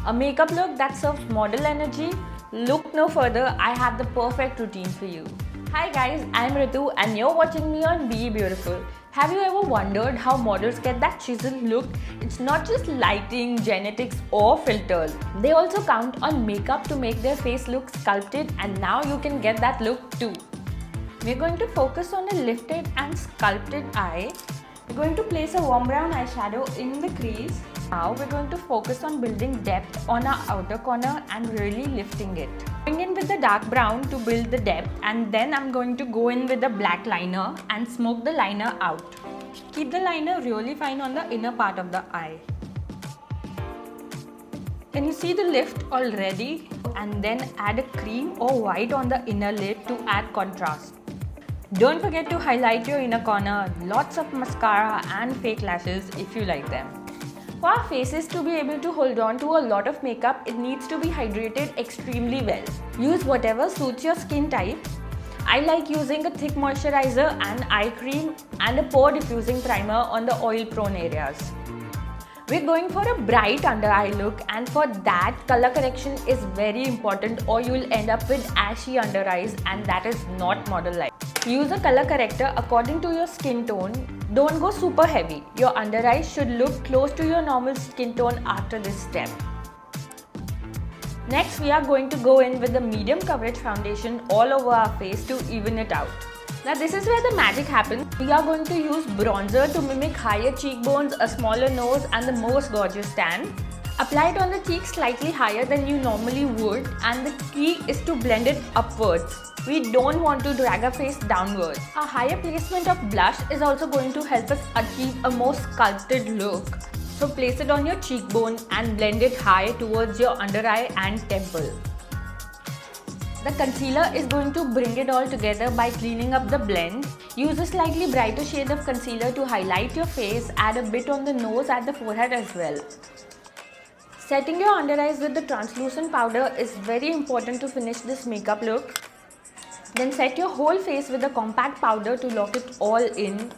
A makeup look that serves model energy? Look no further, I have the perfect routine for you. Hi guys, I'm Ritu and you're watching me on Be Beautiful. Have you ever wondered how models get that chiseled look? It's not just lighting, genetics or filters. They also count on makeup to make their face look sculpted, and now you can get that look too. We're going to focus on a lifted and sculpted eye. We're going to place a warm brown eyeshadow in the crease. Now we're going to focus on building depth on our outer corner and really lifting it. Going in with the dark brown to build the depth, and then I'm going to go in with the black liner and smoke the liner out. Keep the liner really fine on the inner part of the eye. Can you see the lift already? And then add a cream or white on the inner lid to add contrast. Don't forget to highlight your inner corner, lots of mascara and fake lashes if you like them. For our faces to be able to hold on to a lot of makeup, it needs to be hydrated extremely well. Use whatever suits your skin type. I like using a thick moisturizer and eye cream and a pore diffusing primer on the oil prone areas. We're going for a bright under eye look, and for that color correction is very important or you will end up with ashy under eyes, and that is not model like. Use a color corrector according to your skin tone. Don't go super heavy. Your under eyes should look close to your normal skin tone after this step. Next, we are going to go in with the medium coverage foundation all over our face to even it out. Now this is where the magic happens. We are going to use bronzer to mimic higher cheekbones, a smaller nose and the most gorgeous tan. Apply it on the cheeks slightly higher than you normally would, and the key is to blend it upwards. We don't want to drag our face downwards. A higher placement of blush is also going to help us achieve a more sculpted look. So place it on your cheekbone and blend it high towards your under eye and temple. The concealer is going to bring it all together by cleaning up the blend. Use a slightly brighter shade of concealer to highlight your face, add a bit on the nose at the forehead as well. Setting your under eyes with the translucent powder is very important to finish this makeup look. Then set your whole face with a compact powder to lock it all in.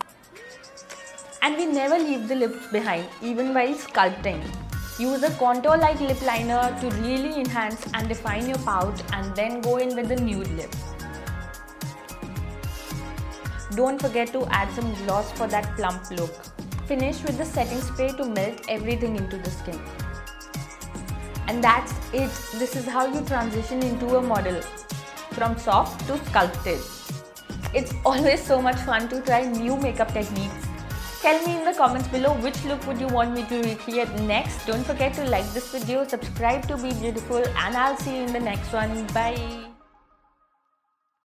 And we never leave the lips behind, even while sculpting. Use a contour-like lip liner to really enhance and define your pout, and then go in with the nude lip. Don't forget to add some gloss for that plump look. Finish with the setting spray to melt everything into the skin. And that's it. This is how you transition into a model, from soft to sculpted. It's always so much fun to try new makeup techniques. Tell me in the comments below which look would you want me to recreate next. Don't forget to like this video, subscribe to Be Beautiful, and I'll see you in the next one. Bye.